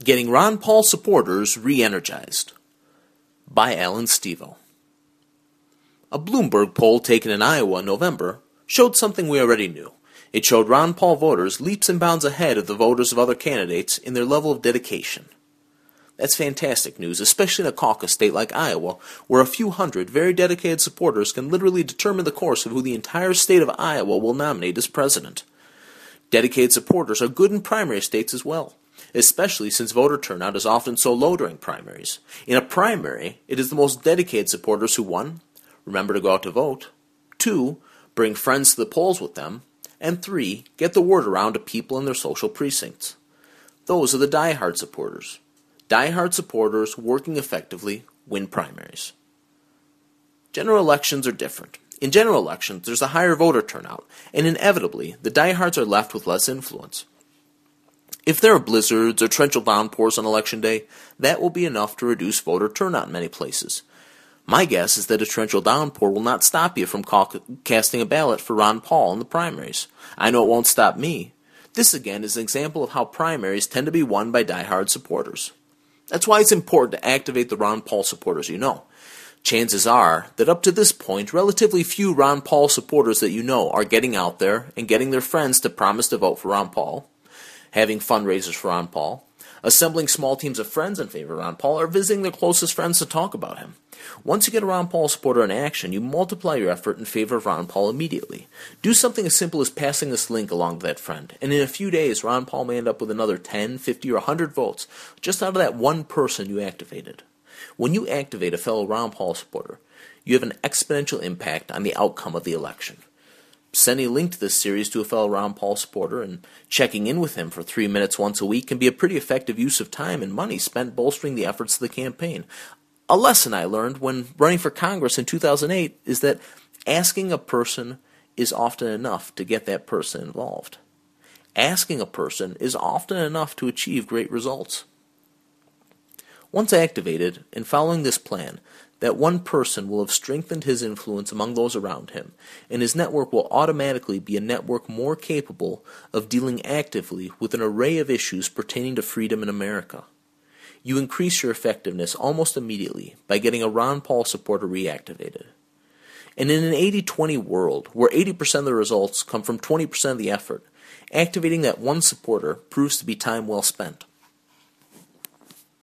Getting Ron Paul Supporters Re-Energized by Allan Stevo. A Bloomberg poll taken in Iowa in November showed something we already knew. It showed Ron Paul voters leaps and bounds ahead of the voters of other candidates in their level of dedication. That's fantastic news, especially in a caucus state like Iowa, where a few hundred very dedicated supporters can literally determine the course of who the entire state of Iowa will nominate as president. Dedicated supporters are good in primary states as well, especially since voter turnout is often so low during primaries. In a primary, it is the most dedicated supporters who 1. Remember to go out to vote, 2. Bring friends to the polls with them, and 3. Get the word around to people in their social precincts. Those are the Diehard supporters. Diehard supporters working effectively win primaries. General elections are different. In general elections, there's a higher voter turnout, and inevitably, the diehards are left with less influence. If there are blizzards or torrential downpours on election day, that will be enough to reduce voter turnout in many places. My guess is that a torrential downpour will not stop you from casting a ballot for Ron Paul in the primaries. I know it won't stop me. This again is an example of how primaries tend to be won by diehard supporters. That's why it's important to activate the Ron Paul supporters you know. Chances are that up to this point, relatively few Ron Paul supporters that you know are getting out there and getting their friends to promise to vote for Ron Paul, having fundraisers for Ron Paul, assembling small teams of friends in favor of Ron Paul, or visiting their closest friends to talk about him. Once you get a Ron Paul supporter in action, you multiply your effort in favor of Ron Paul immediately. Do something as simple as passing this link along to that friend, and in a few days, Ron Paul may end up with another 10, 50, or 100 votes, just out of that one person you activated. When you activate a fellow Ron Paul supporter, you have an exponential impact on the outcome of the election. Sending a link to this series to a fellow Ron Paul supporter and checking in with him for 3 minutes once a week can be a pretty effective use of time and money spent bolstering the efforts of the campaign. A lesson I learned when running for Congress in 2008 is that asking a person is often enough to get that person involved. Asking a person is often enough to achieve great results. Once activated and following this plan, that one person will have strengthened his influence among those around him, and his network will automatically be a network more capable of dealing actively with an array of issues pertaining to freedom in America. You increase your effectiveness almost immediately by getting a Ron Paul supporter reactivated. And in an 80-20 world, where 80% of the results come from 20% of the effort, activating that one supporter proves to be time well spent.